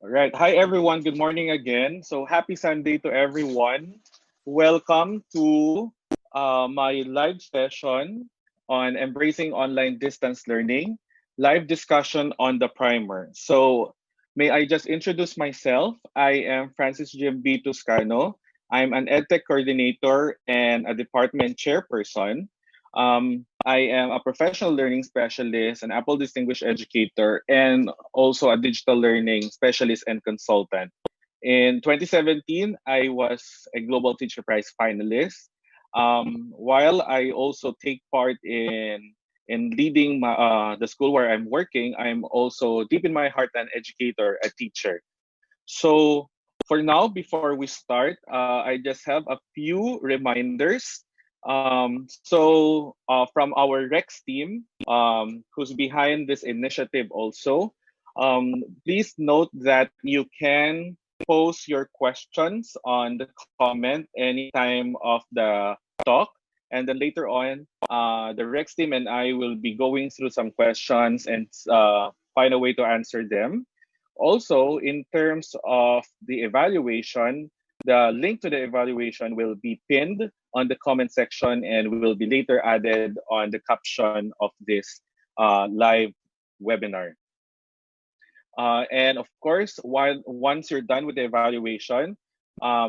All right. Hi, everyone. Good morning again. So, happy Sunday to everyone. Welcome to my live session on embracing online distance learning, live discussion on the primer. So, may I just introduce myself? I am Francis Jim B. Tuscano. I'm an EdTech coordinator and a department chairperson. I am a professional learning specialist, an Apple Distinguished Educator, and also a digital learning specialist and consultant. In 2017, I was a Global Teacher Prize finalist. While I also take part in leading the school where I'm working, I'm also deep in my heart an educator, a teacher. So for now, before we start, I just have a few reminders. From our Rex team, who's behind this initiative also, please note that you can post your questions on the comment anytime of the talk. And then later on, the Rex team and I will be going through some questions and find a way to answer them. Also, in terms of the evaluation, the link to the evaluation will be pinned on the comment section and will be later added on the caption of this live webinar. And of course, while once you're done with the evaluation,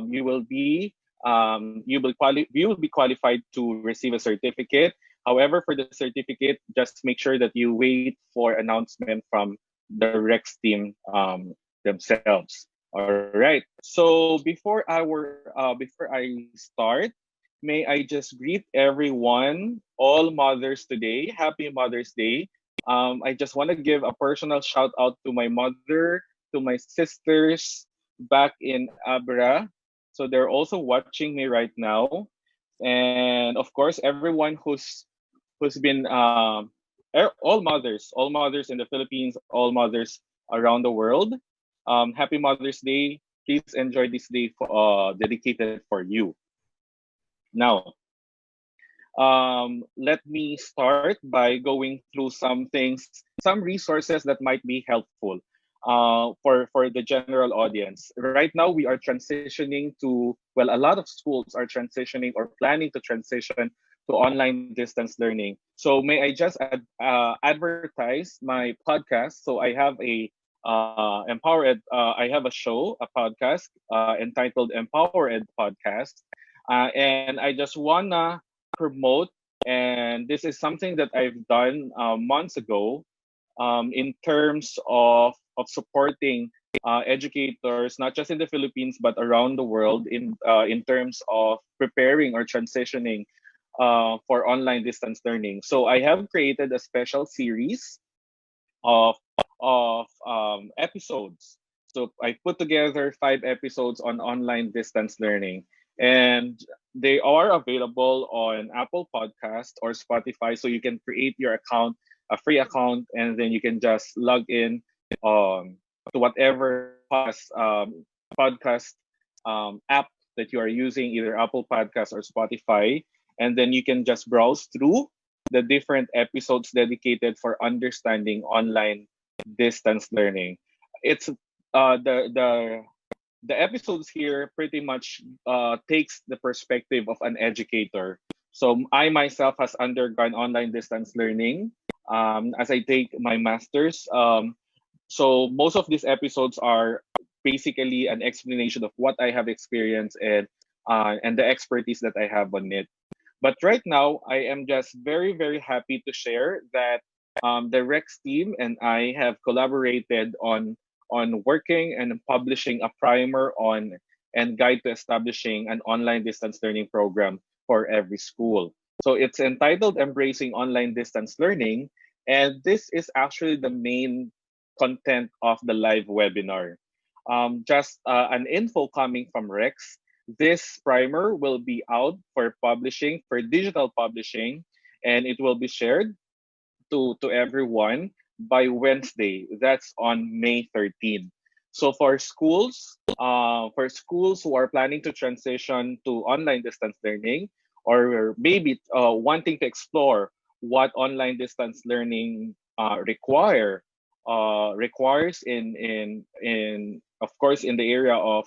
you will be you will be qualified to receive a certificate. However, for the certificate, just make sure that you wait for announcement from the Rex team themselves. All right. So before I start, may I just greet everyone, all mothers today. Happy Mother's Day. I just want to give a personal shout out to my mother, to my sisters back in Abra. So they're also watching me right now, and of course, everyone who's been all mothers in the Philippines, all mothers around the world. Happy Mother's Day. Please enjoy this day dedicated for you. Now, let me start by going through some things, some resources that might be helpful for the general audience. Right now, we are transitioning to, well, a lot of schools are transitioning or planning to transition to online distance learning. So may I just advertise my podcast? So I have a show, a podcast entitled Empower Ed Podcast, and I just wanna promote, and this is something that I've done months ago, in terms of supporting educators, not just in the Philippines but around the world, in terms of preparing or transitioning for online distance learning. So I have created a special series of episodes. So I put together 5 episodes on online distance learning, and they are available on Apple Podcast or Spotify. So you can create your account, a free account, and then you can just log in to whatever podcast app that you are using, either Apple Podcast or Spotify, and then you can just browse through the different episodes dedicated for understanding online distance learning. It's the episodes here pretty much takes the perspective of an educator. So I myself has undergone online distance learning as I take my master's. So most of these episodes are basically an explanation of what I have experienced and the expertise that I have on it. But right now, I am just very, very happy to share that the Rex team and I have collaborated on working and publishing a primer on and guide to establishing an online distance learning program for every school. So it's entitled Embracing Online Distance Learning, and this is actually the main content of the live webinar. Just an info coming from Rex. This primer will be out for publishing, for digital publishing, and it will be shared to everyone by Wednesday. That's on May 13th. So for schools who are planning to transition to online distance learning, or maybe wanting to explore what online distance learning require, requires in of course in the area of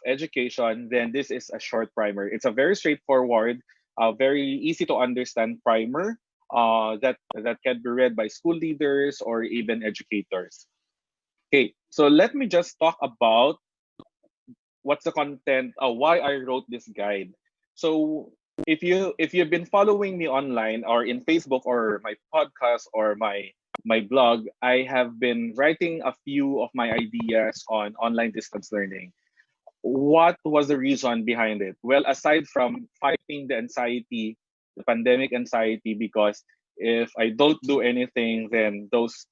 education, then this is a short primer. It's a very straightforward, very easy to understand primer that can be read by school leaders or even educators. Okay, so let me just talk about what's the content, why I wrote this guide. So if you've been following me online or in Facebook or my podcast or my blog, I have been writing a few of my ideas on online distance learning. What was the reason behind it? Well, aside from fighting the anxiety, the pandemic anxiety, because if I don't do anything, then those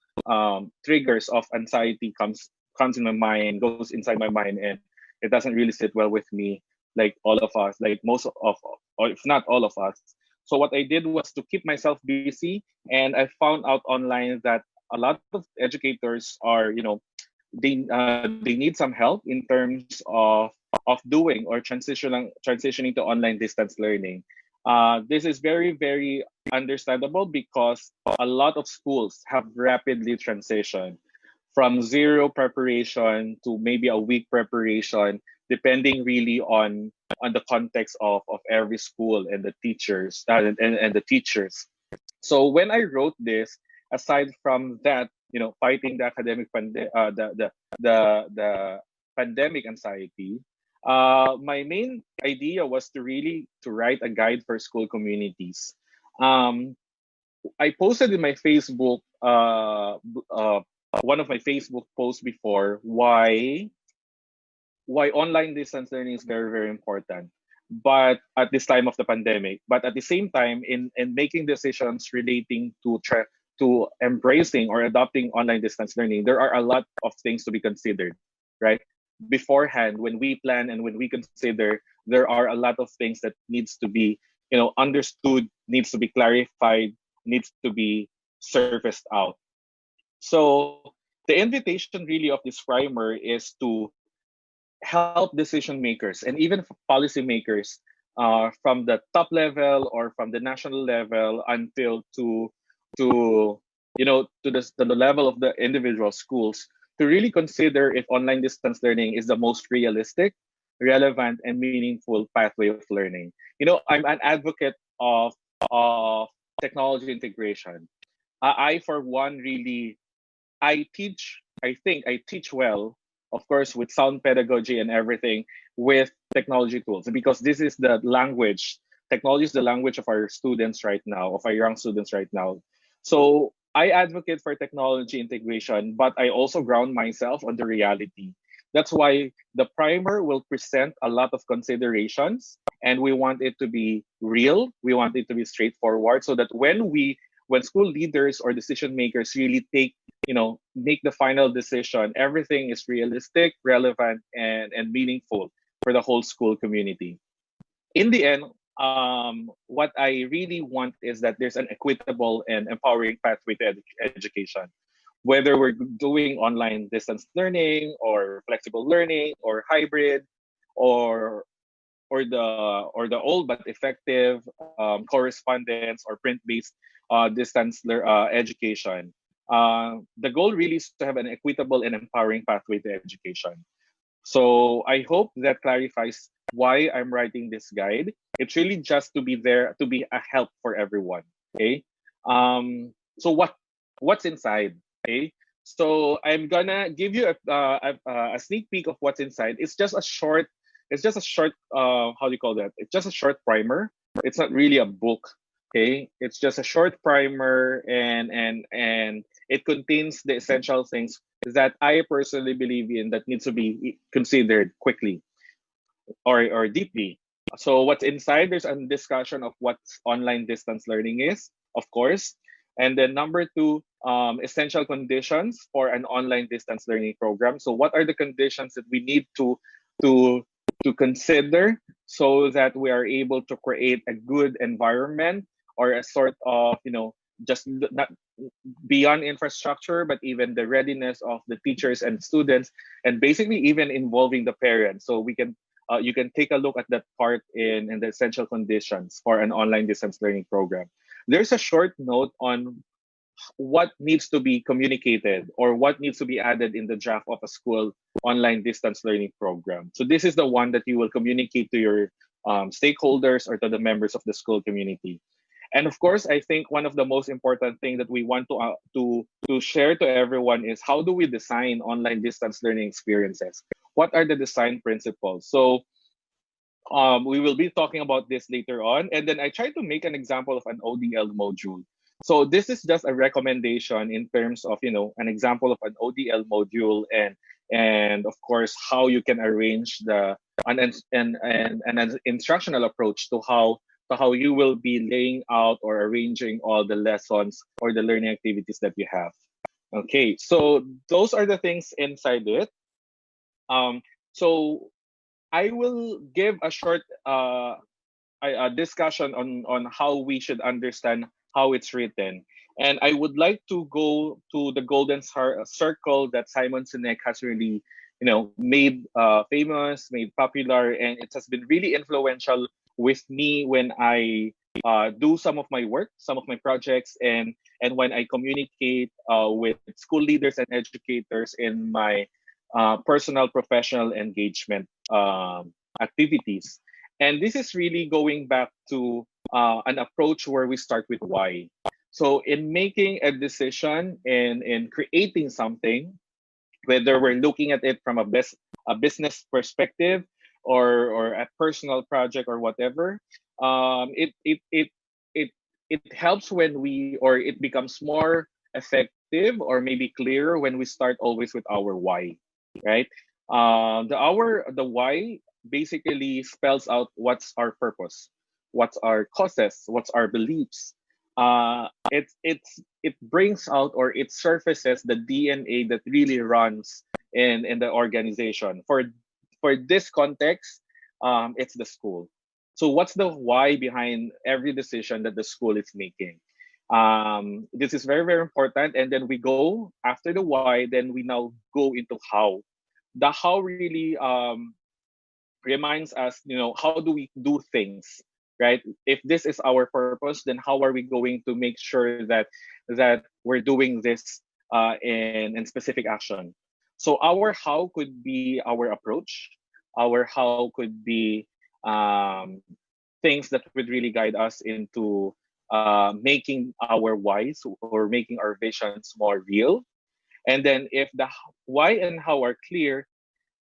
triggers of anxiety comes in my mind, goes inside my mind, and it doesn't really sit well with me, like all of us, like most of, or if not all of us. So what I did was to keep myself busy, and I found out online that a lot of educators are, they need some help in terms of doing or transitioning to online distance learning. This is very, very understandable because a lot of schools have rapidly transitioned from zero preparation to maybe a week preparation, depending really on the context of every school and the teachers and the teachers. So when I wrote this, aside from that, fighting the the pandemic anxiety, my main idea was to really to write a guide for school communities. Um, I posted in my Facebook, one of my Facebook posts before, why online distance learning is very, very important, but at this time of the pandemic, but at the same time in making decisions relating to embracing or adopting online distance learning, there are a lot of things to be considered, right? Beforehand, when we plan and when we consider, there are a lot of things that needs to be, understood, needs to be clarified, needs to be surfaced out. So the invitation really of this primer is to help decision makers and even policy makers, from the top level or from the national level until to to the level of the individual schools, to really consider if online distance learning is the most realistic, relevant, and meaningful pathway of learning. I'm an advocate of technology integration. I for one really I think I teach well, of course, with sound pedagogy and everything, with technology tools, because this is the language. Technology is the language of our students right now, of our young students right now. So I advocate for technology integration, but I also ground myself on the reality. That's why the primer will present a lot of considerations, and we want it to be real. We want it to be straightforward, so that when school leaders or decision makers really make the final decision, everything is realistic, relevant, and meaningful for the whole school community. In the end, what I really want is that there's an equitable and empowering pathway to education. Whether we're doing online distance learning or flexible learning or hybrid, or or the old but effective correspondence or print-based education. The goal really is to have an equitable and empowering pathway to education. So I hope that clarifies why I'm writing this guide. It's really just to be there to be a help for everyone. Okay. So what's inside? Okay. So I'm gonna give you a sneak peek of what's inside. It's just a short. It's just a short. How do you call that? It's just a short primer. It's not really a book. Okay. It's just a short primer, and it contains the essential things that I personally believe in that needs to be considered quickly or deeply. So what's inside? There's a discussion of what online distance learning is, of course, and then number two, essential conditions for an online distance learning program. So what are the conditions that we need to to consider so that we are able to create a good environment, or a sort of just not beyond infrastructure, but even the readiness of the teachers and students, and basically even involving the parents. So we can you can take a look at that part in the essential conditions for an online distance learning program. There's a short note on what needs to be communicated or what needs to be added in the draft of a school online distance learning program. So this is the one that you will communicate to your stakeholders or to the members of the school community. And of course, I think one of the most important thing that we want to share to everyone is how do we design online distance learning experiences? What are the design principles? So we will be talking about this later on. And then I try to make an example of an ODL module. So this is just a recommendation in terms of, an example of an ODL module, and of course how you can arrange an instructional approach to how you will be laying out or arranging all the lessons or the learning activities that you have. Okay, so those are the things inside it. So I will give a short a discussion on how we should understand how it's written. And I would like to go to the circle that Simon Sinek has really, made famous, made popular, and it has been really influential with me when I do some of my work, some of my projects, and when I communicate with school leaders and educators in my personal professional engagement activities. And this is really going back to an approach where we start with why. So in making a decision and in creating something, whether we're looking at it from a business perspective or a personal project or whatever, it it helps when we or it becomes more effective or maybe clearer when we start always with our why, right? The why basically spells out what's our purpose, what's our causes, what's our beliefs. It brings out or it surfaces the DNA that really runs in the organization. For this context, it's the school. So what's the why behind every decision that the school is making? This is very, very important. And then we go after the why, then we now go into how. The how really reminds us, how do we do things, right? If this is our purpose, then how are we going to make sure that we're doing this in specific action? So our how could be our approach. Our how could be um, things that would really guide us into making our whys or making our visions more real. And then if the why and how are clear,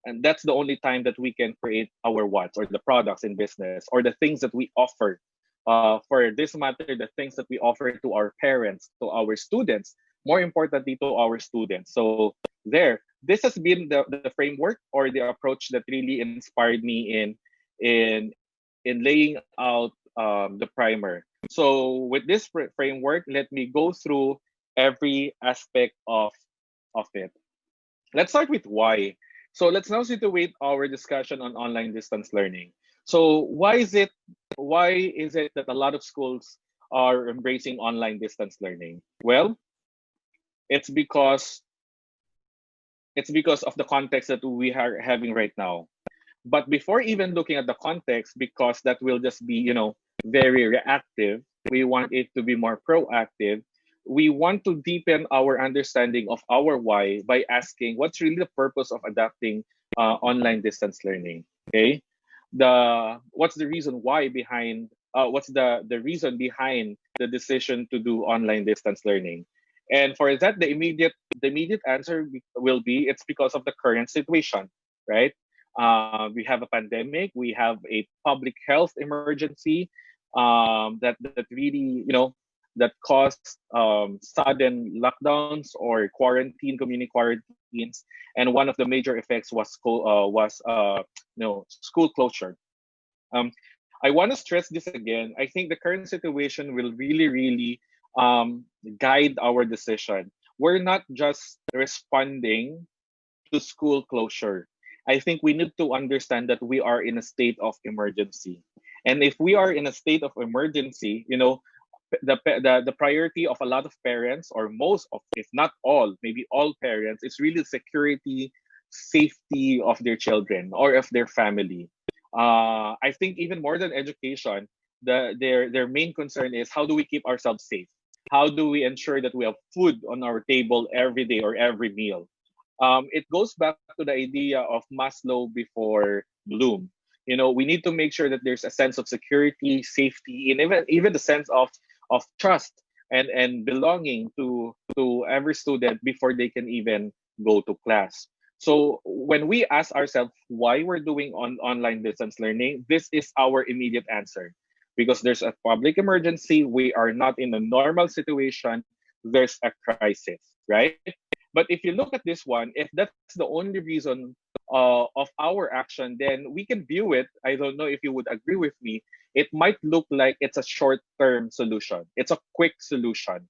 and that's the only time that we can create our what's or the products in business or the things that we offer. For this matter, the things that we offer to our parents, to our students, more importantly to our students. So this has been the framework or the approach that really inspired me in in laying out the primer. So with this framework, let me go through every aspect of it. Let's start with why. So let's now situate our discussion on online distance learning. So why is it that a lot of schools are embracing online distance learning? Well, it's because it's because of the context that we are having right now. But before even looking at the context, because that will just be, very reactive, we want it to be more proactive. We want to deepen our understanding of our why by asking what's really the purpose of adapting online distance learning. Okay, what's the reason why behind what's the reason behind the decision to do online distance learning? And for that, the immediate answer will be it's because of the current situation, right? We have a pandemic, we have a public health emergency that really, that caused sudden lockdowns or community quarantines, and one of the major effects was school closure. Um, I want to stress this again. I think the current situation will really, really guide our decision. We're not just responding to school closure. I think we need to understand that we are in a state of emergency. And if we are in a state of emergency, the priority of a lot of parents, or most of, if not all, maybe all parents, is really security, safety of their children or of their family. I think even more than education, their main concern is how do we keep ourselves safe. How do we ensure that we have food on our table every day or every meal? It goes back to the idea of Maslow before Bloom. We need to make sure that there's a sense of security, safety, and even the sense of trust and belonging to every student before they can even go to class. So when we ask ourselves why we're doing online distance learning, this is our immediate answer. Because there's a public emergency, we are not in a normal situation, there's a crisis, right? But if you look at this one, if that's the only reason of our action, then we can view it. I don't know if you would agree with me. It might look like it's a short term solution, it's a quick solution.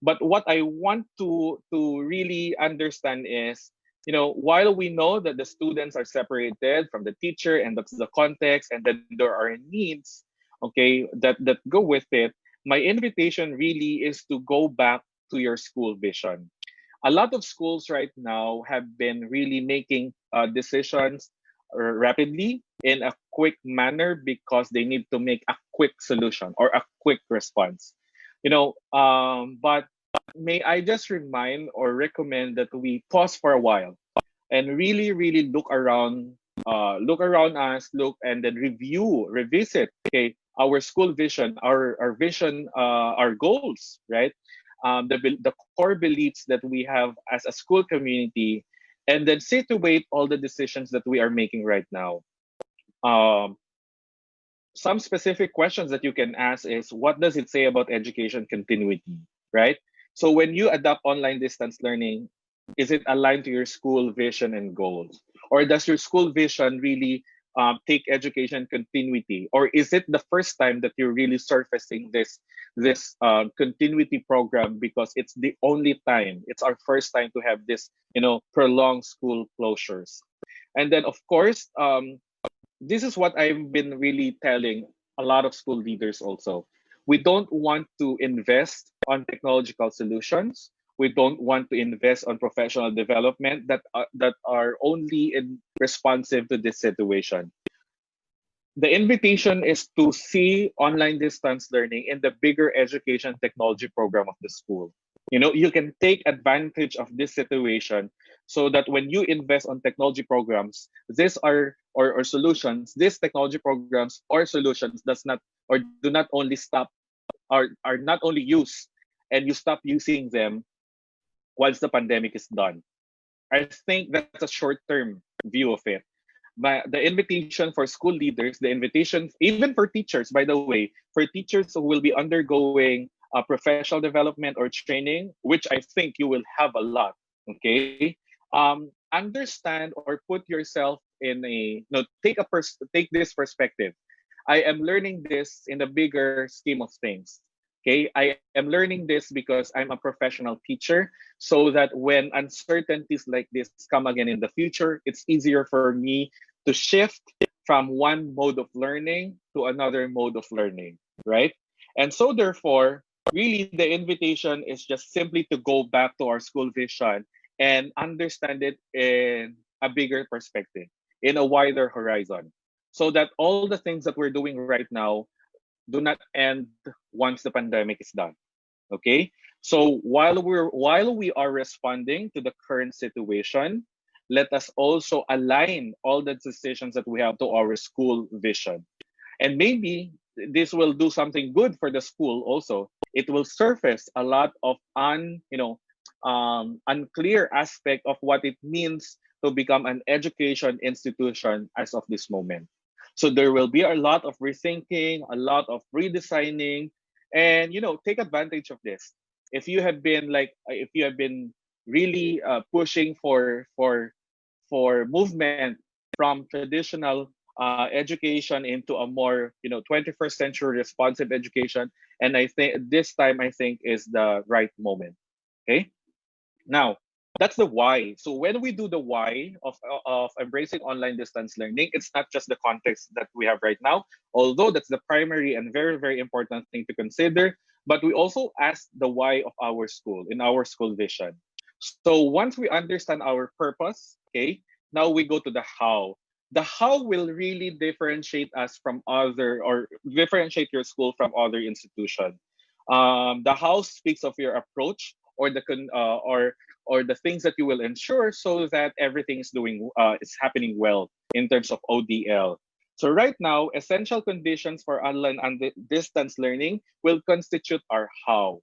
But what I want to really understand is, while we know that the students are separated from the teacher and that's the context, and then there are needs, okay, that go with it. My invitation really is to go back to your school vision. A lot of schools right now have been really making decisions rapidly in a quick manner because they need to make a quick solution or a quick response. But may I just remind or recommend that we pause for a while and really, really look around us, look and then revisit, okay, our school vision, our vision, our goals, right? The core beliefs that we have as a school community, and then situate all the decisions that we are making right now. Um, some specific questions that you can ask is, what does it say about education continuity, right? So when you adopt online distance learning, is it aligned to your school vision and goals, or does your school vision really take education continuity, or is it the first time that you're really surfacing this continuity program because it's the only time, it's our first time to have this, prolonged school closures. And then of course, this is what I've been really telling a lot of school leaders also. We don't want to invest on technological solutions. We don't want to invest on professional development that are only responsive to this situation. The invitation is to see online distance learning in the bigger education technology program of the school. You can take advantage of this situation so that when you invest on technology programs, these are or solutions, these technology programs or solutions does not or do not only stop are not only used and you stop using them once the pandemic is done. I think that's a short-term view of it. But the invitation for school leaders, the invitation even for teachers, by the way, for teachers who will be undergoing professional development or training, which I think you will have a lot. Okay, understand or put yourself in a no take this perspective. I am learning this in the bigger scheme of things. Okay, I am learning this because I'm a professional teacher, so that when uncertainties like this come again in the future, it's easier for me to shift from one mode of learning to another mode of learning, right? And so, therefore, really the invitation is just simply to go back to our school vision and understand it in a bigger perspective, in a wider horizon, so that all the things that we're doing right now do not end once the pandemic is done. Okay, so while we are responding to the current situation, let us also align all the decisions that we have to our school vision. And maybe this will do something good for the school also. It will surface a lot of unclear aspect of what it means to become an education institution as of this moment. So there will be a lot of rethinking, a lot of redesigning, and take advantage of this. If you have been really pushing for movement from traditional education into a more 21st century responsive education, and I think this time I think is the right moment. Okay, now that's the why. So when we do the why of embracing online distance learning, it's not just the context that we have right now, although that's the primary and very, very important thing to consider. But we also ask the why of our school in our school vision. So once we understand our purpose, okay, now we go to the how. The how will really differentiate us from other or differentiate your school from other institutions. The how speaks of your approach, or or the things that you will ensure so that everything is happening well in terms of ODL. So right now, essential conditions for online and distance learning will constitute our how.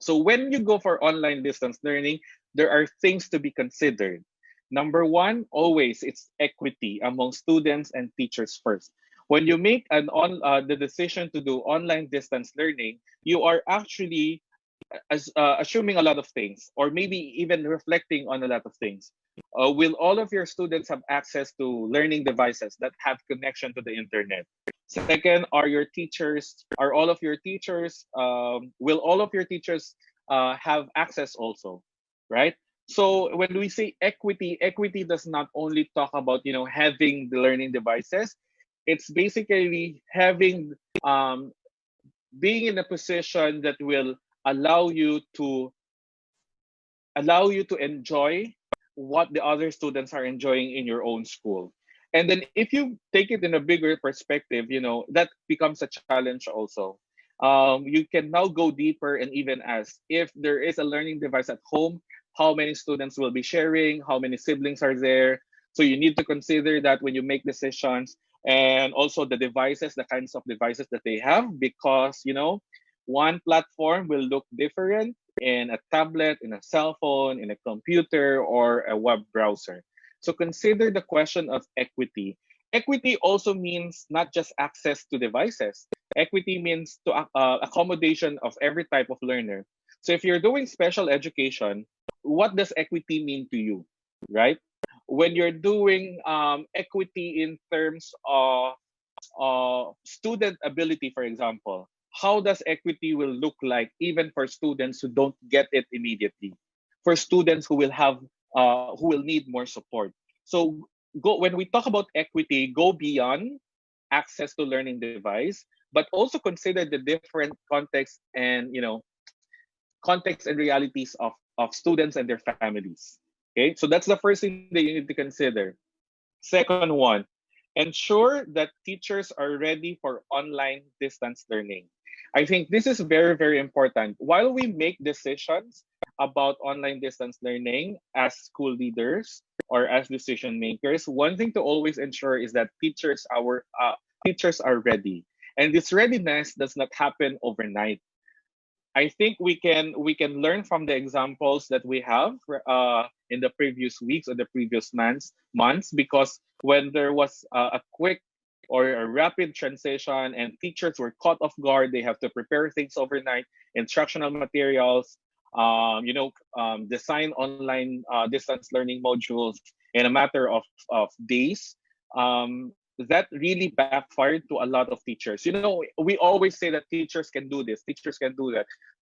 So when you go for online distance learning, there are things to be considered. Number one, always it's equity among students and teachers first. When you make the decision to do online distance learning, you are actually assuming a lot of things, or maybe even reflecting on a lot of things. Will all of your students have access to learning devices that have connection to the internet? Second, are all of your teachers, will all of your teachers have access also, right? So when we say equity, equity does not only talk about, having the learning devices. It's basically um, being in a position that will allow you to enjoy what the other students are enjoying in your own school. And then if you take it in a bigger perspective, that becomes a challenge also. You can now go deeper and even ask if there is a learning device at home, how many students will be sharing, how many siblings are there. So you need to consider that when you make decisions, and also the devices, the kinds of devices that they have, because one platform will look different in a tablet, in a cell phone, in a computer, or a web browser. So consider the question of equity. Equity also means not just access to devices. Equity means to accommodation of every type of learner. So if you're doing special education, what does equity mean to you, right? When you're doing equity in terms of student ability, for example, how does equity will look like even for students who don't get it immediately, for students who will need more support. So go when we talk about equity, go beyond access to learning device, but also consider the different context and realities of students and their families. Okay, so that's the first thing that you need to consider. Second one, ensure that teachers are ready for online distance learning. I think this is very, very important. While we make decisions about online distance learning as school leaders or as decision makers, one thing to always ensure is that teachers are ready. And this readiness does not happen overnight. I think we can learn from the examples that we have in the previous weeks or the previous months, because when there was a quick or a rapid transition and teachers were caught off guard, they have to prepare things overnight, instructional materials, design online distance learning modules in a matter of days. That really backfired to a lot of teachers. We always say that teachers can do this, teachers can do that.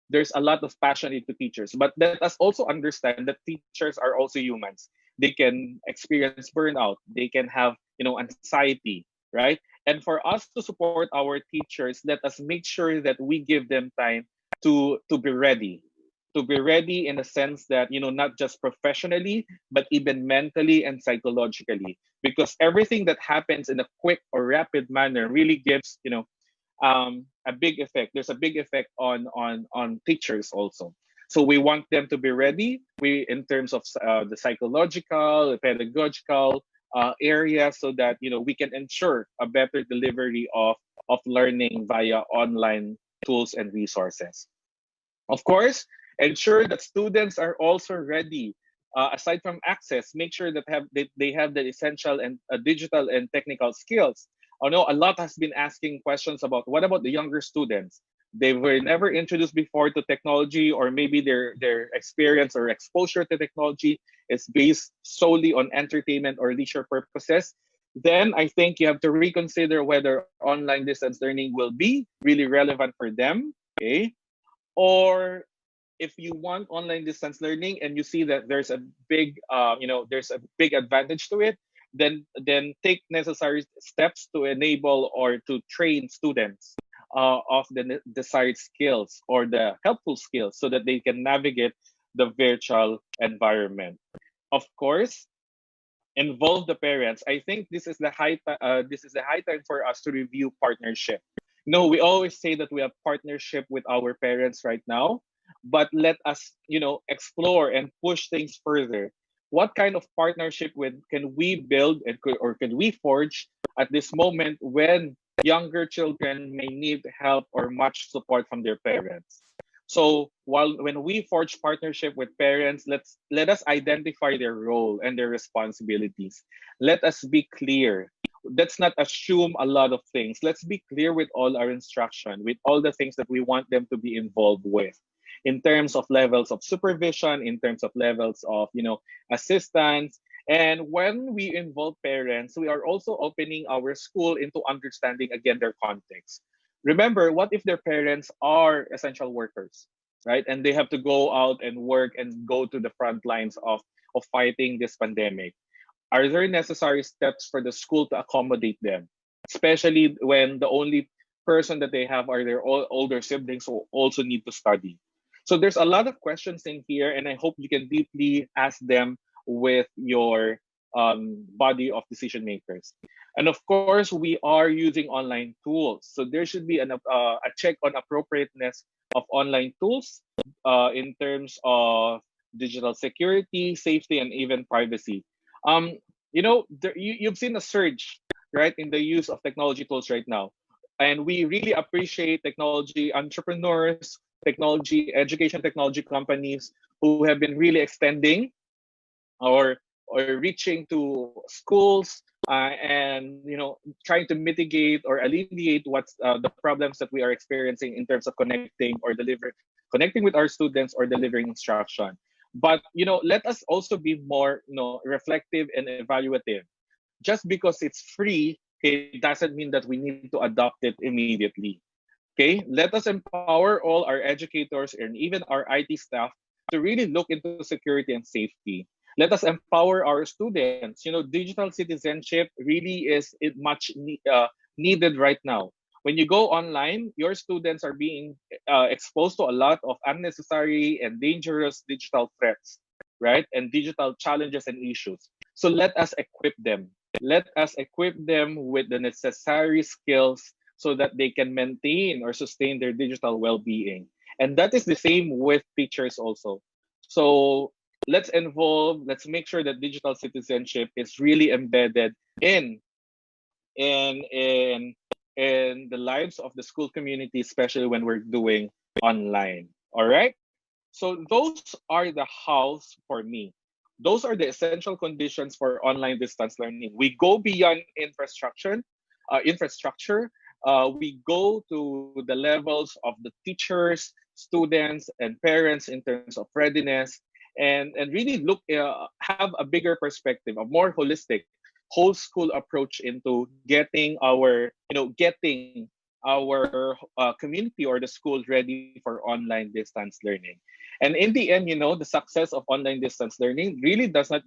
There's a lot of passion into teachers, but let us also understand that teachers are also humans. They can experience burnout, they can have anxiety, right? And for us to support our teachers, let us make sure that we give them time to be ready, in the sense that not just professionally, but even mentally and psychologically, because everything that happens in a quick or rapid manner really gives a big effect. There's a big effect on teachers also. So we want them to be ready. We in terms of the psychological, the pedagogical area, so that we can ensure a better delivery of learning via online tools and resources. Of course, ensure that students are also ready. Aside from access, make sure they have the essential and digital and technical skills. I know a lot has been asking questions about what about the younger students? They were never introduced before to technology, or maybe their experience or exposure to technology is based solely on entertainment or leisure purposes. Then I think you have to reconsider whether online distance learning will be really relevant for them. Okay, or if you want online distance learning and you see that there's a big advantage to it, then take necessary steps to enable or to train students of the desired skills or the helpful skills, so that they can navigate the virtual environment. Of course, involve the parents. I think this is the high time for us to review partnership. No, we always say that we have partnership with our parents right now, but let us, explore and push things further. What kind of partnership with can we build or can we forge at this moment when younger children may need help or much support from their parents? So while when we forge partnership with parents, let us identify their role and their responsibilities. Let us be clear. Let's not assume a lot of things. Let's be clear with all our instruction, with all the things that we want them to be involved with, in terms of levels of supervision, in terms of levels of assistance. And when we involve parents, we are also opening our school into understanding again their context. Remember, what if their parents are essential workers, right? And they have to go out and work and go to the front lines of fighting this pandemic. Are there necessary steps for the school to accommodate them, especially when the only person that they have are their older siblings who also need to study? So there's a lot of questions in here, and I hope you can deeply ask them with your body of decision makers. And of course, we are using online tools. So there should be a check on appropriateness of online tools in terms of digital security, safety, and even privacy. Um, you've seen a surge, right, in the use of technology tools right now. And we really appreciate technology entrepreneurs, technology, education technology companies who have been really extending or reaching to schools and trying to mitigate or alleviate what's the problems that we are experiencing in terms of connecting with our students or delivering instruction. But let us also be more reflective and evaluative. Just because it's free, it doesn't mean that we need to adopt it immediately. Okay, let us empower all our educators and even our IT staff to really look into security and safety. Let us empower our students. Digital citizenship really is needed right now. When you go online, your students are being exposed to a lot of unnecessary and dangerous digital threats, right? And digital challenges and issues. So let us equip them. Let us equip them with the necessary skills so that they can maintain or sustain their digital well-being. And that is the same with teachers also. So let's make sure that digital citizenship is really embedded in in in in the lives of the school community, especially when we're doing online. All right. So those are the hows for me. Those are the essential conditions for online distance learning. We go beyond infrastructure. We go to the levels of the teachers, students, and parents in terms of readiness, and really have a bigger perspective, a more holistic, whole school approach into getting our community or the school ready for online distance learning. And in the end, the success of online distance learning really does not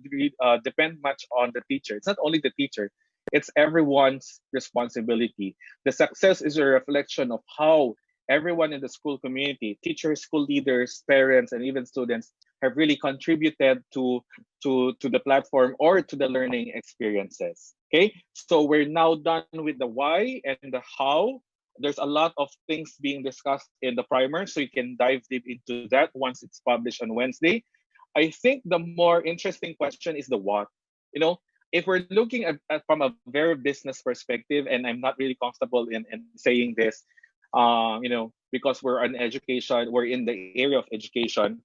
depend much on the teacher. It's not only the teacher, it's everyone's responsibility. The success is a reflection of how everyone in the school community, teachers, school leaders, parents, and even students have really contributed to the platform or to the learning experiences. Okay, so we're now done with the why and the how. There's a lot of things being discussed in the primer, so you can dive deep into that once it's published on Wednesday. I think the more interesting question is the what. If we're looking at from a very business perspective, and I'm not really comfortable in saying this, because we're in the area of education.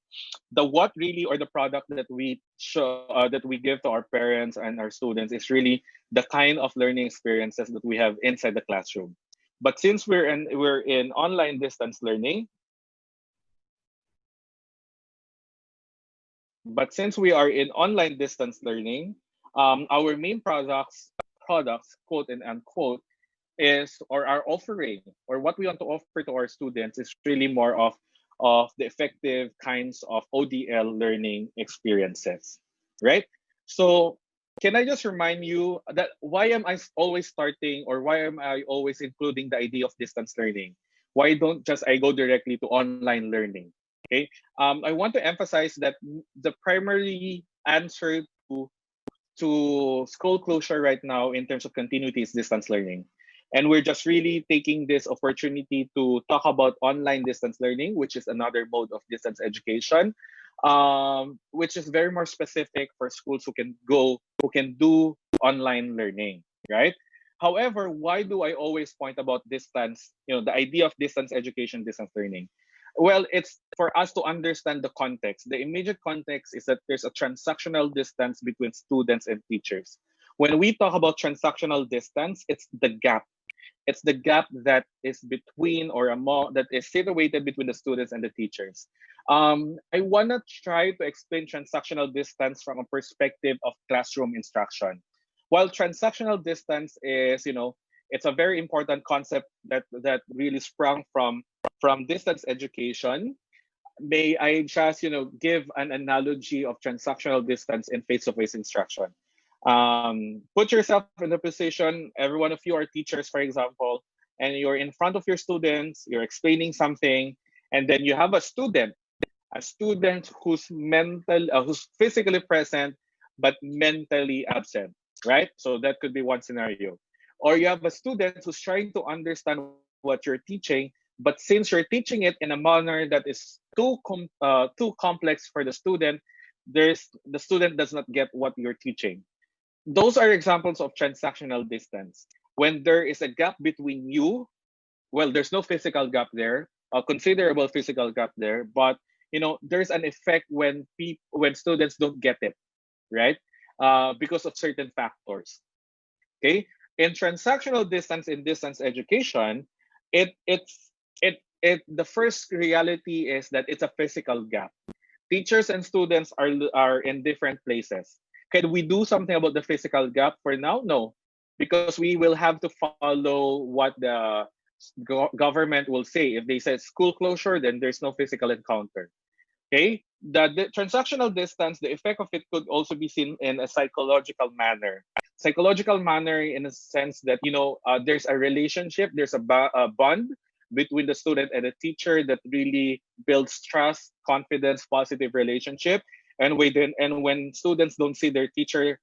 The what really, or the product that we show that we give to our parents and our students, is really the kind of learning experiences that we have inside the classroom. But since we're in online distance learning, but since we are in online distance learning, our main products, quote and unquote, is, or our offering, or what we want to offer to our students, is really more of the effective kinds of ODL learning experiences, right? So can I just remind you that why am I always starting, or why am I always including the idea of distance learning? Why don't just I go directly to online learning? Okay, I want to emphasize that the primary answer to school closure right now in terms of continuity is distance learning. And we're just really taking this opportunity to talk about online distance learning, which is another mode of distance education, which is very more specific for schools who can do online learning, right? However, why do I always point about distance, the idea of distance education, distance learning? Well, it's for us to understand the context. The immediate context is that there's a transactional distance between students and teachers. When we talk about transactional distance, it's the gap that is between or among that is situated between the students and the teachers. I want to try to explain transactional distance from a perspective of classroom instruction. While transactional distance is, it's a very important concept that really sprung from distance education. May I just, give an analogy of transactional distance in face-to-face instruction. Put yourself in the position, every one of you are teachers, for example, and you're in front of your students, you're explaining something, and then you have a student who's physically present but mentally absent, right? So that could be one scenario. Or you have a student who's trying to understand what you're teaching, but since you're teaching it in a manner that is too complex for the student, the student does not get what you're teaching. Those are examples of transactional distance. When there is a gap between you, well, there's no physical gap there, a considerable physical gap there, but there's an effect when students don't get it, right? Because of certain factors. Okay, in transactional distance in distance education, the first reality is that it's a physical gap. Teachers and students are in different places. Can we do something about the physical gap for now? No, because we will have to follow what the government will say. If they said school closure, then there's no physical encounter. Okay, the transactional distance, the effect of it could also be seen in a psychological manner. Psychological manner in a sense that there's a relationship, there's a bond between the student and the teacher that really builds trust, confidence, positive relationship. And when students don't see their teacher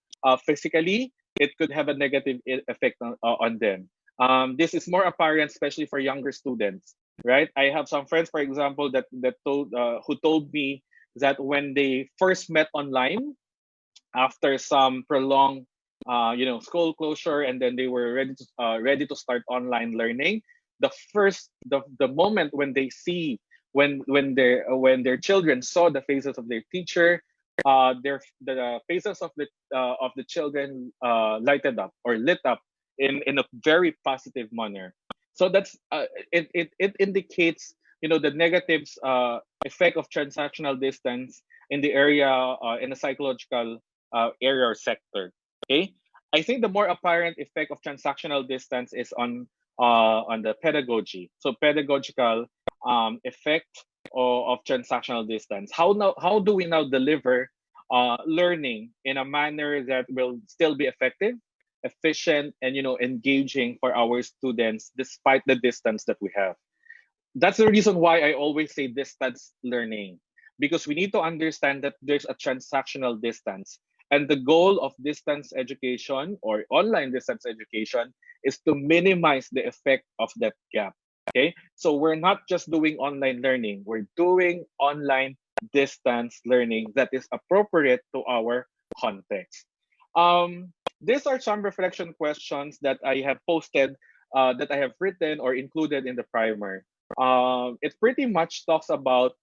physically, it could have a negative effect on them. This is more apparent, especially for younger students, right? I have some friends, for example, who told me that when they first met online after some prolonged, school closure, and then they were ready to start online learning. The moment when they see when their children saw the faces of their teacher, the faces of the children lighted up or lit up in a very positive manner. So it indicates the negatives effect of transactional distance in the area in the psychological area or sector. Okay, I think the more apparent effect of transactional distance is on the pedagogy. So pedagogical effect of transactional distance. How do we now deliver learning in a manner that will still be effective, efficient, and engaging for our students despite the distance that we have? That's the reason why I always say distance learning, because we need to understand that there's a transactional distance. And the goal of distance education or online distance education is to minimize the effect of that gap. Okay. So we're not just doing online learning, we're doing online distance learning that is appropriate to our context. These are some reflection questions that I have posted, that I have written or included in the primer. It pretty much talks about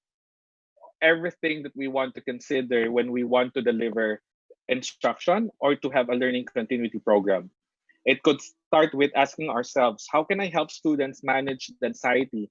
everything that we want to consider when we want to deliver instruction or to have a learning continuity program. It could start with asking ourselves, how can I help students manage the anxiety,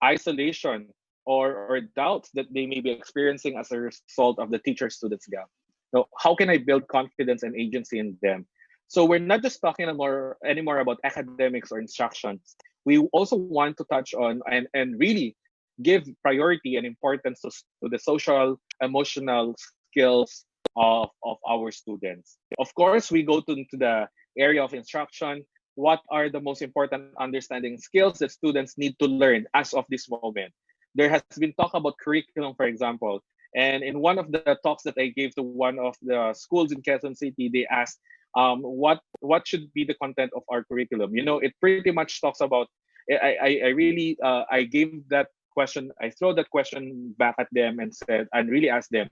isolation, or doubts that they may be experiencing as a result of the teacher-students gap? So how can I build confidence and agency in them? So we're not just talking anymore about academics or instructions. We also want to touch on and really give priority and importance to the social, emotional skills of our students. Of course, we go to the area of instruction. What are the most important understanding skills that students need to learn as of this moment? There has been talk about curriculum, for example. And in one of the talks that I gave to one of the schools in Quezon City, they asked, what should be the content of our curriculum. It pretty much talks about. I really I gave that question. I throw that question back at them and said and really asked them,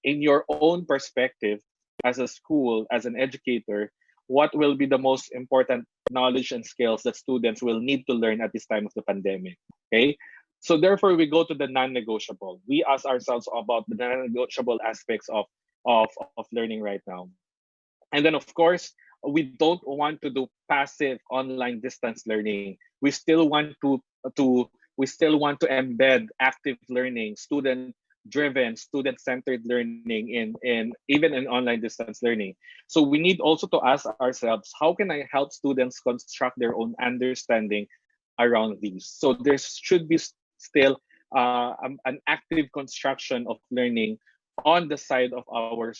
in your own perspective, as a school, as an educator, what will be the most important knowledge and skills that students will need to learn at this time of the pandemic? Okay. So therefore, we go to the non-negotiable. We ask ourselves about the non-negotiable aspects of learning right now. And then, of course, we don't want to do passive online distance learning. We still want to embed active learning, student driven, student centered learning in even in online distance learning. So we need also to ask ourselves, how can I help students construct their own understanding around these? So there should be still an active construction of learning on the side of our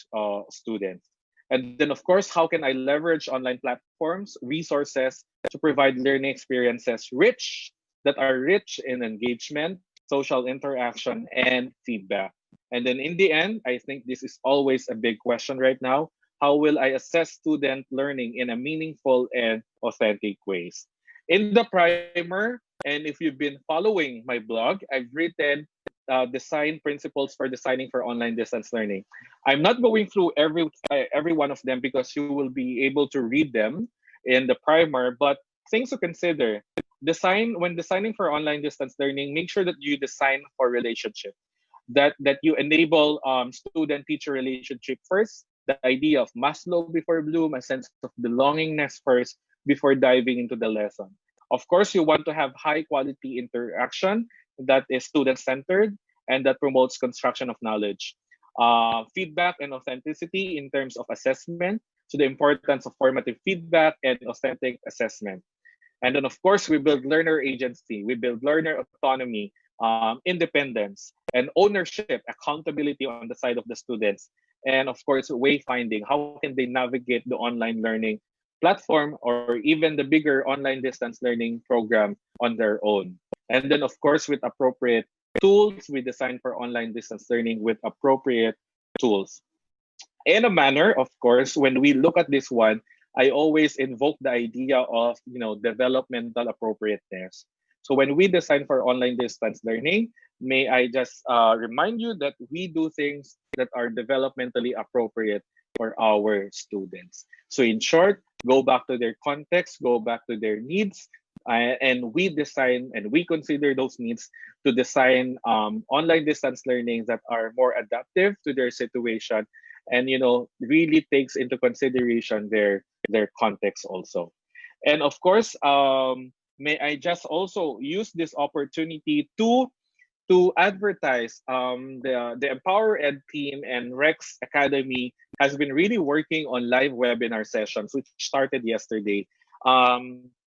students. And then, of course, how can I leverage online platforms, resources to provide learning experiences that are rich in engagement, social interaction, and feedback? And then in the end, I think this is always a big question right now. How will I assess student learning in a meaningful and authentic ways? In the primer, and if you've been following my blog, I've written design principles for designing for online distance learning. I'm not going through every one of them because you will be able to read them in the primer, but things to consider. When designing for online distance learning, make sure that you design for relationship, that you enable student teacher relationship first, the idea of Maslow before Bloom, a sense of belongingness first before diving into the lesson. Of course, you want to have high quality interaction that is student centered and that promotes construction of knowledge. Feedback and authenticity in terms of assessment. So the importance of formative feedback and authentic assessment. And then, of course, we build learner agency, we build learner autonomy, independence, and ownership, accountability on the side of the students. And of course, wayfinding. How can they navigate the online learning platform or even the bigger online distance learning program on their own? And then, of course, with appropriate tools, we design for online distance learning with appropriate tools. In a manner, of course, when we look at this one, I always invoke the idea of developmental appropriateness. So when we design for online distance learning, may I just remind you that we do things that are developmentally appropriate for our students. So in short, go back to their context, go back to their needs, and we design and we consider those needs to design online distance learnings that are more adaptive to their situation and really takes into consideration their context also. And of course, may I just also use this opportunity to advertise. The Empower Ed team and Rex Academy has been really working on live webinar sessions, which started yesterday.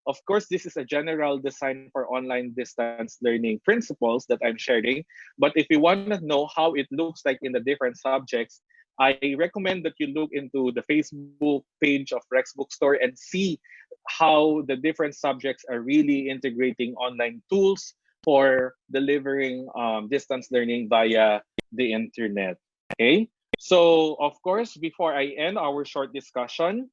Of course, this is a general design for online distance learning principles that I'm sharing. But if you want to know how it looks like in the different subjects, I recommend that you look into the Facebook page of Rex Bookstore and see how the different subjects are really integrating online tools for delivering distance learning via the internet. Okay. So, of course, before I end our short discussion,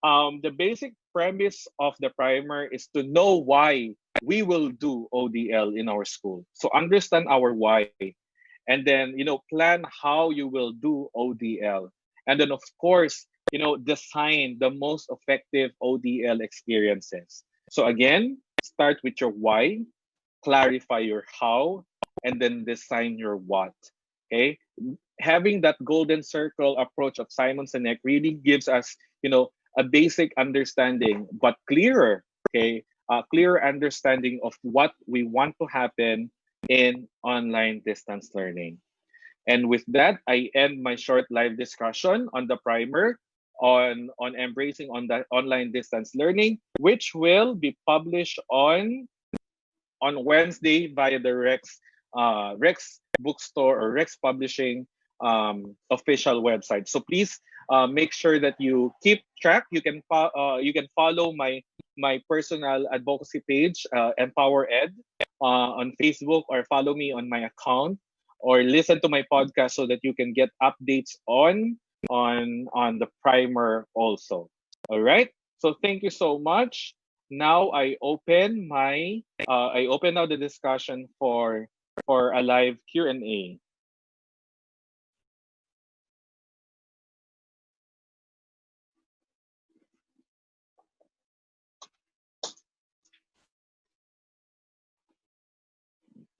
the basic premise of the primer is to know why we will do ODL in our school. So understand our why, and then plan how you will do ODL, and then of course design the most effective ODL experiences. So again, start with your why, clarify your how, and then design your what. Okay, having that golden circle approach of Simon Sinek really gives us, a basic understanding, but clearer. Okay, a clearer understanding of what we want to happen in online distance learning. And with that, I end my short live discussion on the primer on embracing on that online distance learning, which will be published on Wednesday via the Rex Bookstore or Rex Publishing official website. So please make sure that you keep track. You can follow my personal advocacy page, Empower Ed, on Facebook, or follow me on my account, or listen to my podcast so that you can get updates on the primer also. All right. So thank you so much. Now I open now the discussion for a live Q&A.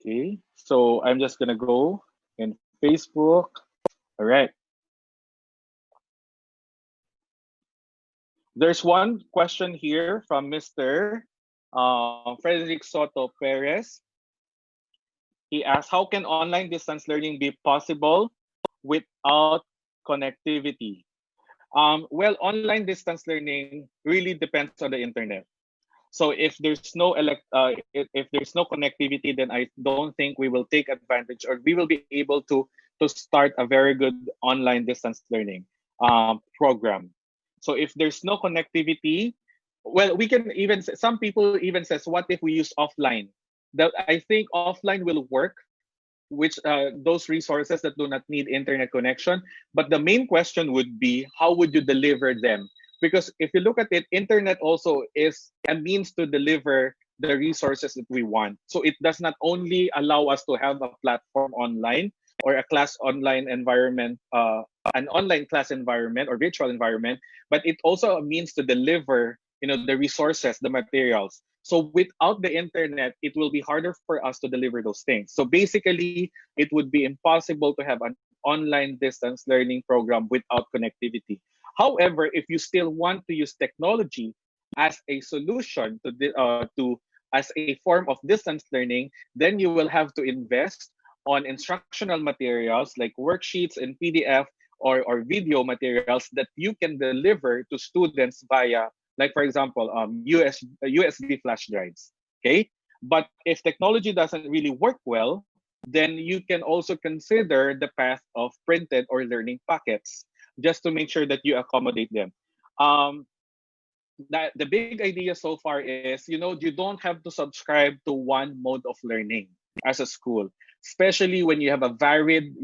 Okay. So I'm just gonna go in Facebook. All right. There's one question here from Mr. Frederick Soto Perez. He asked, how can online distance learning be possible without connectivity? Well, online distance learning really depends on the internet. So if there's no connectivity, then I don't think we will take advantage, or we will be able to start a very good online distance learning program. So if there's no connectivity, well, we can even some people even says, what if we use offline? That I think offline will work, which those resources that do not need internet connection. But the main question would be, how would you deliver them? Because if you look at it, internet also is a means to deliver the resources that we want. So it does not only allow us to have a platform online or a class online environment, an online class environment or virtual environment, but it also a means to deliver, the resources, the materials. So without the internet, it will be harder for us to deliver those things. So basically, it would be impossible to have an online distance learning program without connectivity. However, if you still want to use technology as a solution to as a form of distance learning, then you will have to invest on instructional materials like worksheets and PDF, or video materials that you can deliver to students via, like for example, USB flash drives. Okay, but if technology doesn't really work well, then you can also consider the path of printed or learning packets, just to make sure that you accommodate them. Um, that the big idea so far is, you don't have to subscribe to one mode of learning as a school, especially when you have a varied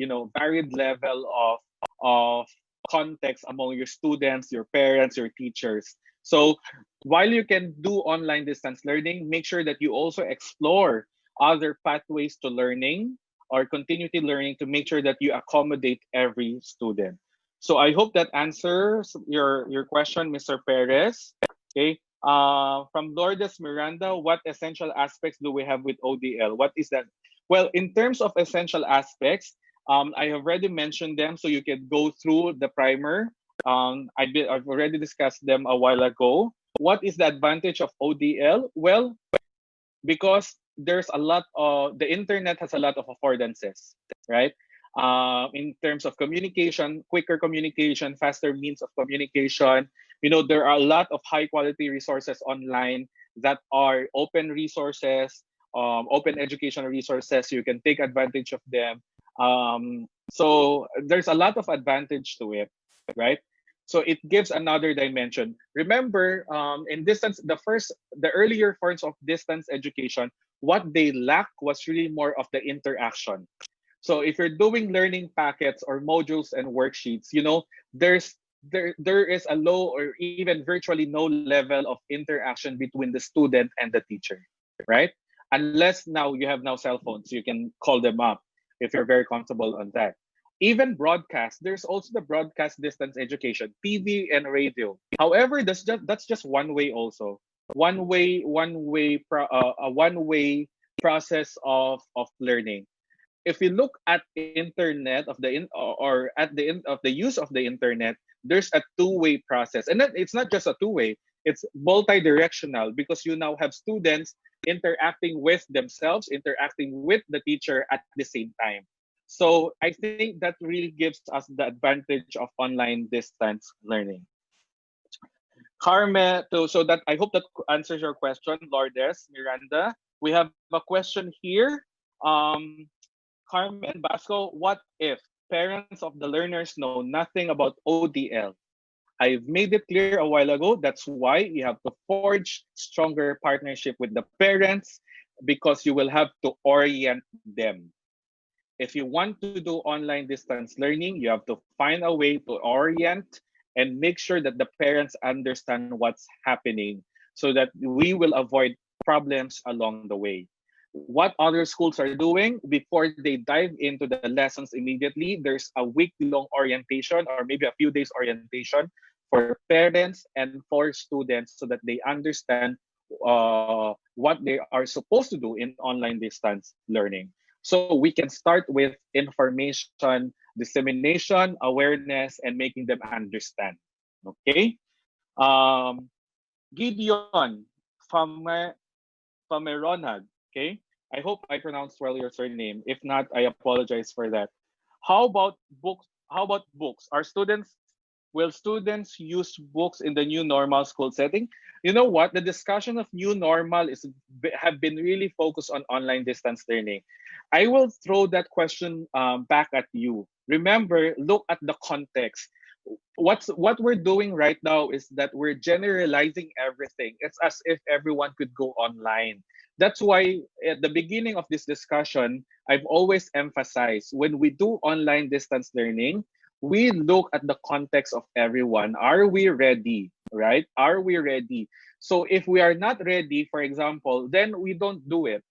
level of context among your students, your parents, your teachers. So while you can do online distance learning, make sure that you also explore other pathways to learning or continuity learning, to make sure that you accommodate every student. So I hope that answers your question, Mr. Perez. Okay. From Lourdes Miranda, what essential aspects do we have with ODL? What is that? Well, in terms of essential aspects, I have already mentioned them, so you can go through the primer. I've already discussed them a while ago. What is the advantage of ODL? Well, because the internet has a lot of affordances, right? In terms of communication, quicker communication, faster means of communication. There are a lot of high quality resources online that are open resources, open educational resources. You can take advantage of them. So there's a lot of advantage to it, right? So it gives another dimension. Remember, in distance, the earlier forms of distance education, what they lack was really more of the interaction. So if you're doing learning packets or modules and worksheets, there is a low or even virtually no level of interaction between the student and the teacher, right? Unless now you have now cell phones, you can call them up if you're very comfortable on that. Even broadcast, there's also the broadcast distance education, TV and radio. However, that's just one way also. A one way process of learning. If you look at internet of the in or at the end of the use of the internet, there's a two-way process, and then it's not just a two-way, it's multi-directional, because you now have students interacting with themselves, interacting with the teacher at the same time. So I think that really gives us the advantage of online distance learning. Carmen, so that I hope that answers your question, Lourdes Miranda. We have a question here. um Carmen Basco, what if parents of the learners know nothing about ODL? I've made it clear a while ago. That's why you have to forge stronger partnership with the parents, because you will have to orient them. If you want to do online distance learning, you have to find a way to orient and make sure that the parents understand what's happening so that we will avoid problems along the way. What other schools are doing before they dive into the lessons immediately, there's a week long orientation or maybe a few days orientation for parents and for students so that they understand what they are supposed to do in online distance learning. So we can start with information dissemination, awareness, and making them understand. Okay. Um, Gideon Fame, Fameronad. Okay. I hope I pronounced well your surname. If not, I apologize for that. How about books? How about books? Are students will students use books in the new normal school setting? You know what? The discussion of new normal is have been really focused on online distance learning. I will throw that question back at you. Remember, look at the context. What we're doing right now is that we're generalizing everything. It's as if everyone could go online. That's why at the beginning of this discussion, I've always emphasized when we do online distance learning, we look at the context of everyone. Are we ready? Right? Are we ready? So if we are not ready, for example, then we don't do it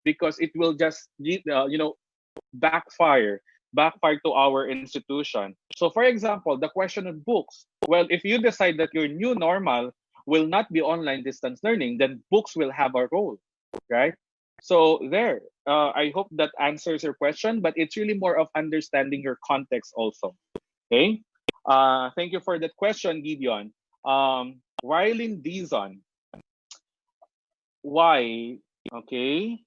because it will just backfire backfire to our institution. So for example, the question of books. Well, if you decide that your new normal will not be online distance learning, then books will have a role, right? So there, I hope that answers your question, but it's really more of understanding your context also. Okay. Thank you for that question, Gideon. Rylin Dizon, why? Okay.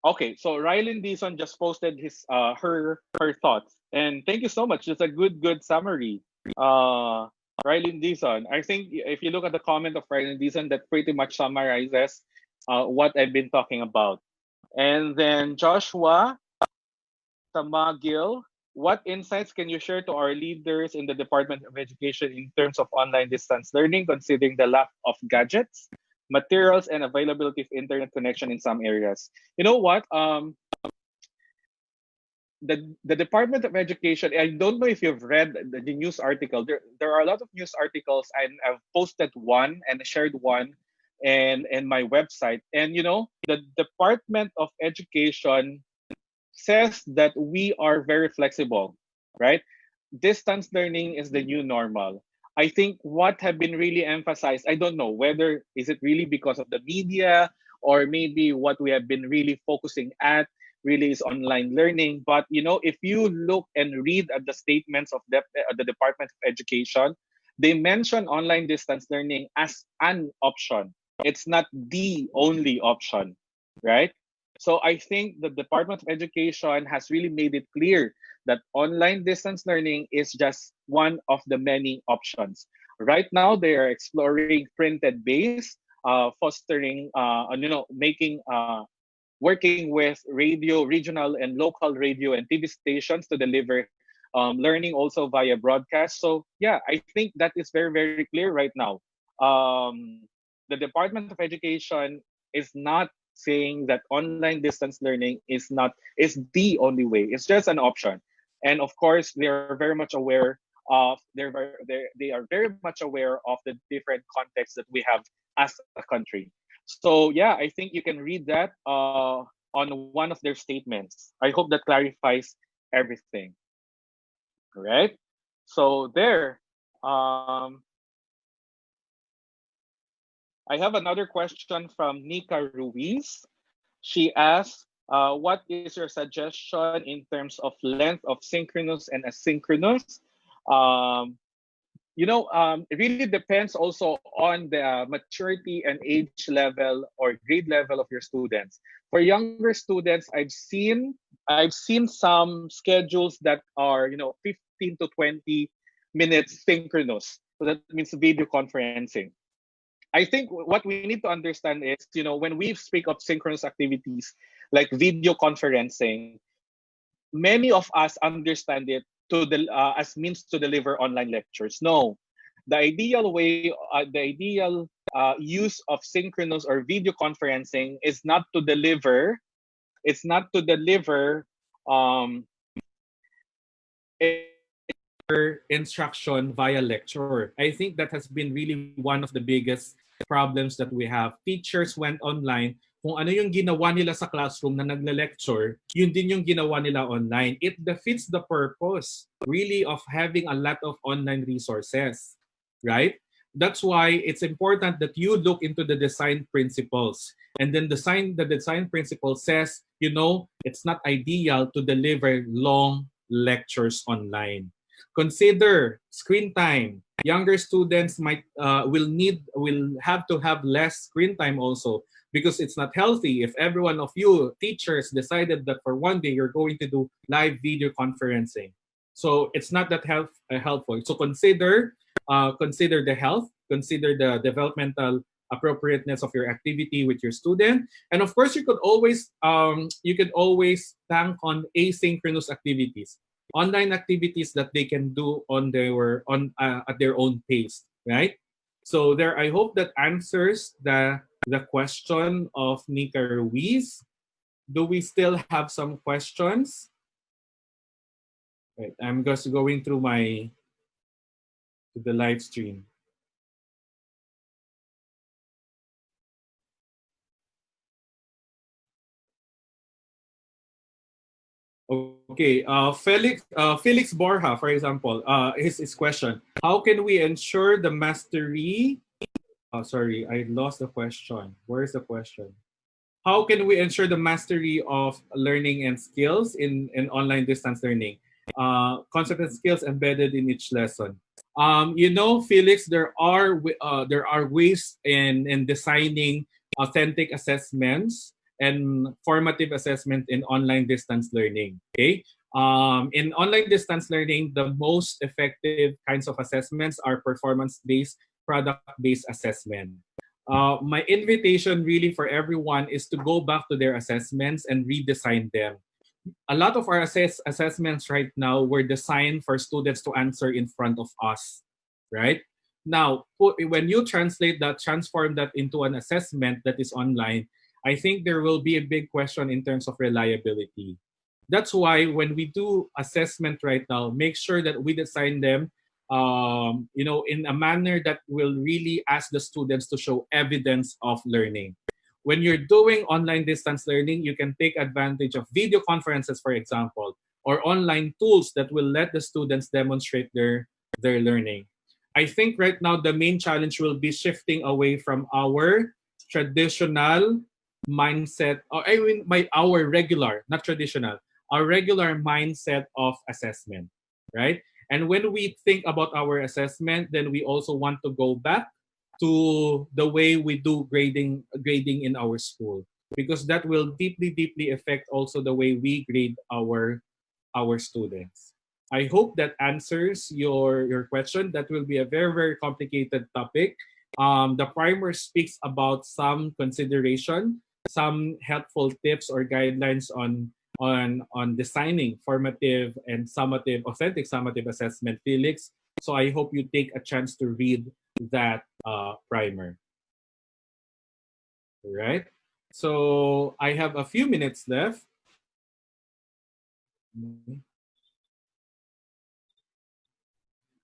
Okay, so Rylin Dison just posted his her thoughts, and thank you so much. It's a good summary. Uh, Rylin Dison, I think if you look at the comment of Rylin Dison, that pretty much summarizes what I've been talking about. And then Joshua Tamagil, what insights can you share to our leaders in the Department of Education in terms of online distance learning, considering the lack of gadgets, materials, and availability of internet connection in some areas? You know what? The Department of Education, I don't know if you've read the news article. There are a lot of news articles, and I've posted one and shared one in my website. And the Department of Education says that we are very flexible, right? Distance learning is the new normal. I think what have been really emphasized, I don't know whether is it really because of the media or maybe what we have been really focusing at really is online learning. But if you look and read at the statements of the Department of Education, they mention online distance learning as an option. It's not the only option, right? So I think the Department of Education has really made it clear that online distance learning is just one of the many options. Right now, they are exploring printed base, fostering, making, working with radio, regional and local radio and TV stations to deliver learning also via broadcast. So yeah, I think that is very clear right now. The Department of Education is not saying that online distance learning is the only way. It's just an option, and of course they are very much aware of they are very much aware of the different contexts that we have as a country. So yeah, I think you can read that on one of their statements. I hope that clarifies everything. Right? So there. I have another question from Nika Ruiz. She asks, what is your suggestion in terms of length of synchronous and asynchronous? Um, it really depends also on the maturity and age level or grade level of your students. For younger students, I've seen some schedules that are 15 to 20 minutes synchronous. So that means video conferencing. I think what we need to understand is, when we speak of synchronous activities like video conferencing, many of us understand it as means to deliver online lectures. No, the ideal use of synchronous or video conferencing is not to deliver. It's not to deliver. Um, instruction via lecture. I think that has been really one of the biggest problems that we have. Teachers went online, kung ano yung ginawa nila sa classroom na nagle-lecture, yun din yung ginawa nila online. It defeats the purpose really of having a lot of online resources, right? That's why it's important that you look into the design principles. And then the design principle says, it's not ideal to deliver long lectures online. Consider screen time. Younger students will have to have less screen time also, because it's not healthy if every one of you teachers decided that for one day you're going to do live video conferencing. So it's not that helpful. So consider the health, consider the developmental appropriateness of your activity with your student, and of course you could always bank on asynchronous activities, online activities that they can do on their on at their own pace, right? So there, I hope that answers the question of Nika Ruiz. Do we still have some questions? Right, I'm just going through my to the live stream. Okay, Felix Borja, for example, his question: how can we ensure the mastery? Oh, sorry, I lost the question. Where's the question? How can we ensure the mastery of learning and skills in online distance learning? Concept and skills embedded in each lesson. Felix, there are ways in designing authentic assessments and formative assessment in online distance learning. Okay. In online distance learning, the most effective kinds of assessments are performance-based, product-based assessment. My invitation really for everyone is to go back to their assessments and redesign them. A lot of our assessments right now were designed for students to answer in front of us, right? Now, when you transform that into an assessment that is online, I think there will be a big question in terms of reliability. That's why when we do assessment right now, make sure that we design them in a manner that will really ask the students to show evidence of learning. When you're doing online distance learning, you can take advantage of video conferences, for example, or online tools that will let the students demonstrate their learning. I think right now the main challenge will be shifting away from our traditional mindset, or I mean by our regular, not traditional, our regular mindset of assessment, right? And when we think about our assessment, then we also want to go back to the way we do grading in our school, because that will deeply affect also the way we grade our students. I hope that answers your question. That will be a very complicated topic. The primer speaks about some consideration, some helpful tips or guidelines on designing formative and authentic summative assessment, Felix. So I hope you take a chance to read that primer. All right. So I have a few minutes left.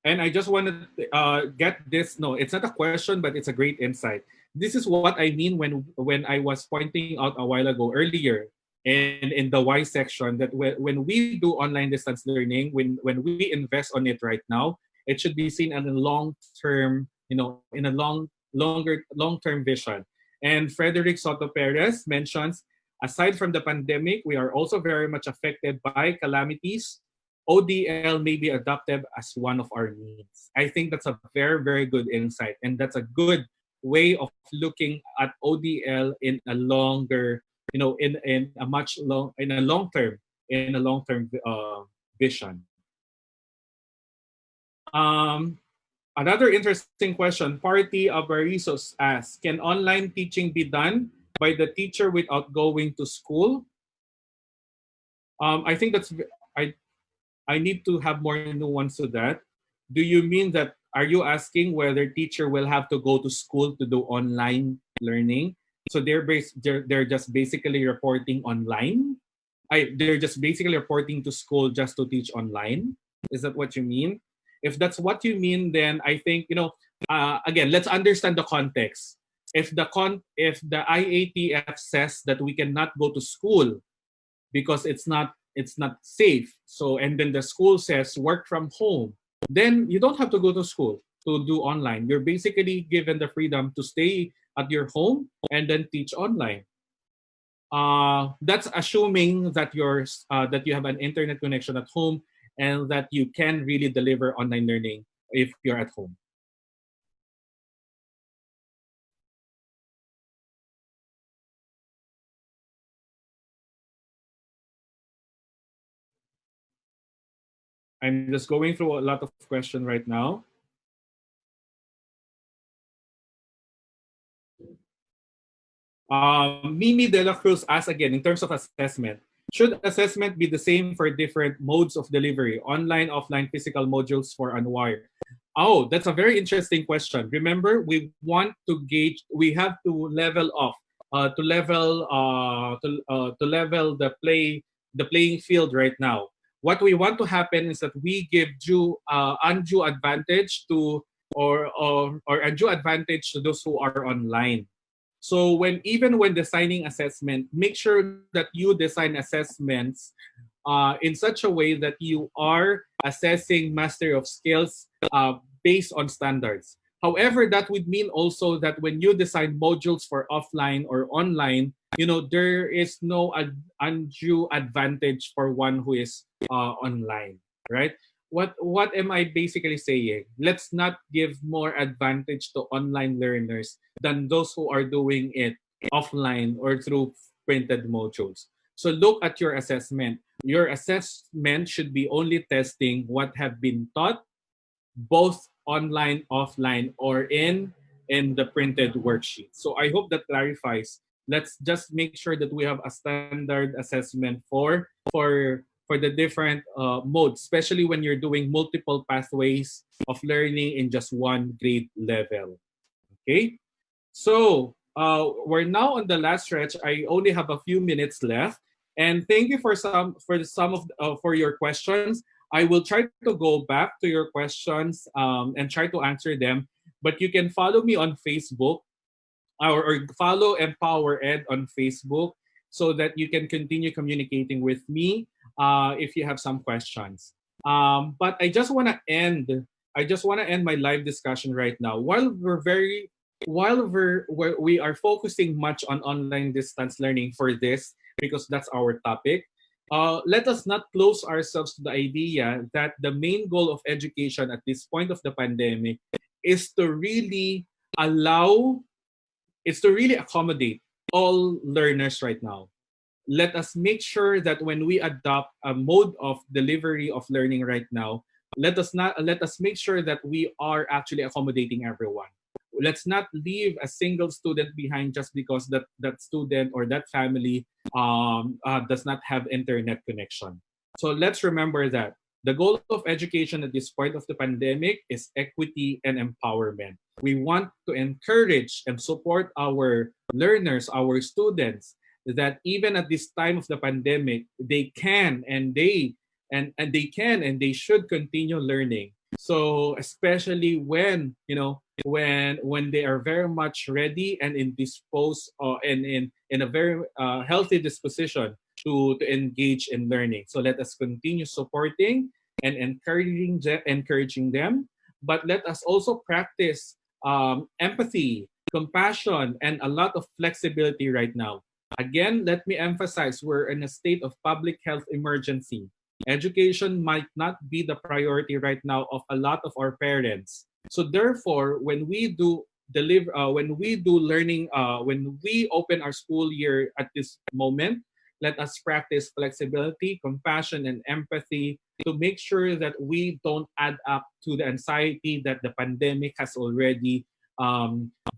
And I just want to get this. No, it's not a question, but it's a great insight. This is what I mean when I was pointing out a while ago earlier in the why section, that when we do online distance learning, when we invest on it right now, it should be seen as a long term, in a long term vision. And Frederick Soto Perez mentions, aside from the pandemic, we are also very much affected by calamities. ODL may be adopted as one of our needs. I think that's a very good insight, and that's a good way of looking at ODL in a longer, in a long term vision. Another interesting question. Party Avarizos asks, can online teaching be done by the teacher without going to school? I think I need to have more nuance to that. Do you mean that, are you asking whether teacher will have to go to school to do online learning? So they're just basically reporting online? They're just basically reporting to school just to teach online? Is that what you mean? If that's what you mean, then I think, again, let's understand the context. If the IATF says that we cannot go to school because it's not safe, so and then the school says work from home, then you don't have to go to school to do online. You're basically given the freedom to stay at your home and then teach online. That's assuming that that you have an internet connection at home and that you can really deliver online learning if you're at home. I'm just going through a lot of questions right now. Mimi De La Cruz asks again, in terms of assessment, should assessment be the same for different modes of delivery, online, offline, physical modules for unwired? Oh, that's a very interesting question. Remember, we want to gauge, we have to level off, to level the playing field right now. What we want to happen is that we give undue advantage to or undue advantage to those who are online. So even when designing assessment, make sure that you design assessments in such a way that you are assessing mastery of skills based on standards. However, that would mean also that when you design modules for offline or online, there is no undue advantage for one who is online, right? What am I basically saying? Let's not give more advantage to online learners than those who are doing it offline or through printed modules. So look at your assessment. Your assessment should be only testing what have been taught, both online, offline, or in the printed worksheet. So I hope that clarifies. Let's just make sure that we have a standard assessment for the different modes, especially when you're doing multiple pathways of learning in just one grade level. Okay, so we're now on the last stretch. I only have a few minutes left, and thank you for your questions. I will try to go back to your questions and try to answer them. But you can follow me on Facebook or follow Empower Ed on Facebook so that you can continue communicating with me if you have some questions. But I just want to end. I just want to end my live discussion right now. We are focusing much on online distance learning for this because that's our topic. Let us not close ourselves to the idea that the main goal of education at this point of the pandemic is to really allow is to really accommodate all learners right now. Let us make sure that when we adopt a mode of delivery of learning right now, let us make sure that we are actually accommodating everyone. Let's not leave a single student behind just because that student or that family does not have internet connection. So let's remember that the goal of education at this point of the pandemic is equity and empowerment. We want to encourage and support our learners, our students, that even at this time of the pandemic, they can and they should continue learning. So especially when they are very much ready and in disposed and in a very healthy disposition to engage in learning. So let us continue supporting and encouraging them, but let us also practice empathy, compassion, and a lot of flexibility right now. Again, let me emphasize, we're in a state of public health emergency. Education might not be the priority right now of a lot of our parents. So therefore, when we do learning, when we open our school year at this moment, let us practice flexibility, compassion, and empathy to make sure that we don't add up to the anxiety that the pandemic has already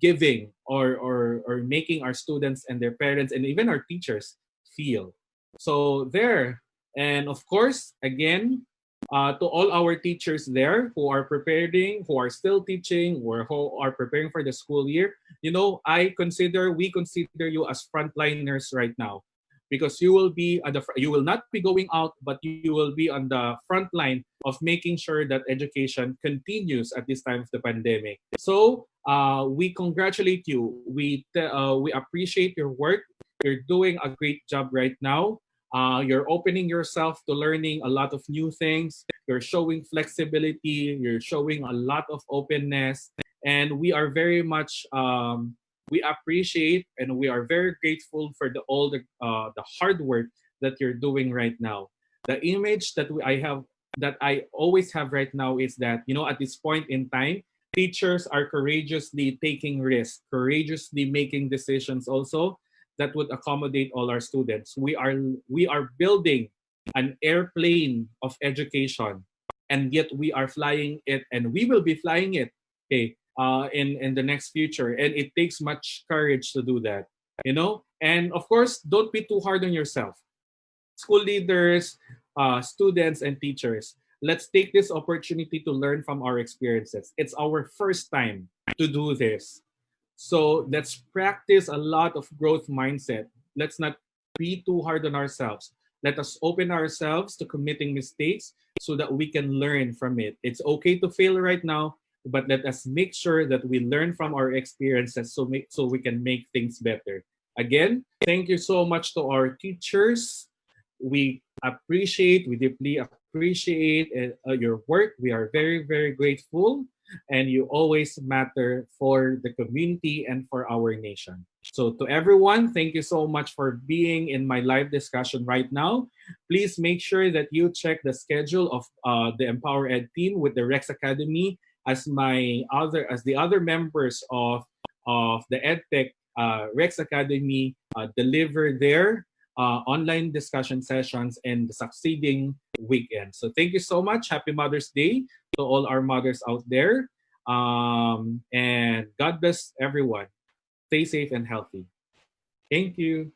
giving or making our students and their parents and even our teachers feel. So there, and of course, again, to all our teachers there who are preparing, who are still teaching, or who are preparing for the school year, we consider you as frontliners right now. because you will be on you will not be going out, but you will be on the front line of making sure that education continues at this time of the pandemic. So we congratulate you. We appreciate your work. You're doing a great job right now. You're opening yourself to learning a lot of new things. You're showing flexibility. You're showing a lot of openness, and we are very much we appreciate and we are very grateful for the hard work that you're doing right now. The image that I always have right now is that, you know, at this point in time, teachers are courageously taking risks, courageously making decisions also that would accommodate all our students. We are building an airplane of education, and yet we are flying it, and we will be flying it. Okay, in the next future, and it takes much courage to do that. You know, and of course, don't be too hard on yourself. School leaders, students, and teachers. Let's take this opportunity to learn from our experiences. It's our first time to do this. So let's practice a lot of growth mindset. Let's not be too hard on ourselves. Let us open ourselves to committing mistakes so that we can learn from it. It's okay to fail right now, but let us make sure that we learn from our experiences so we can make things better. Again, thank you so much to our teachers. We deeply appreciate your work. We are very, very grateful, and you always matter for the community and for our nation. So to everyone, thank you so much for being in my live discussion right now. Please make sure that you check the schedule of the Empower Ed team with the Rex Academy as the other members of the EdTech Rex Academy deliver their online discussion sessions and the succeeding weekend. So thank you so much. Happy Mother's Day to all our mothers out there. And God bless everyone. Stay safe and healthy. Thank you.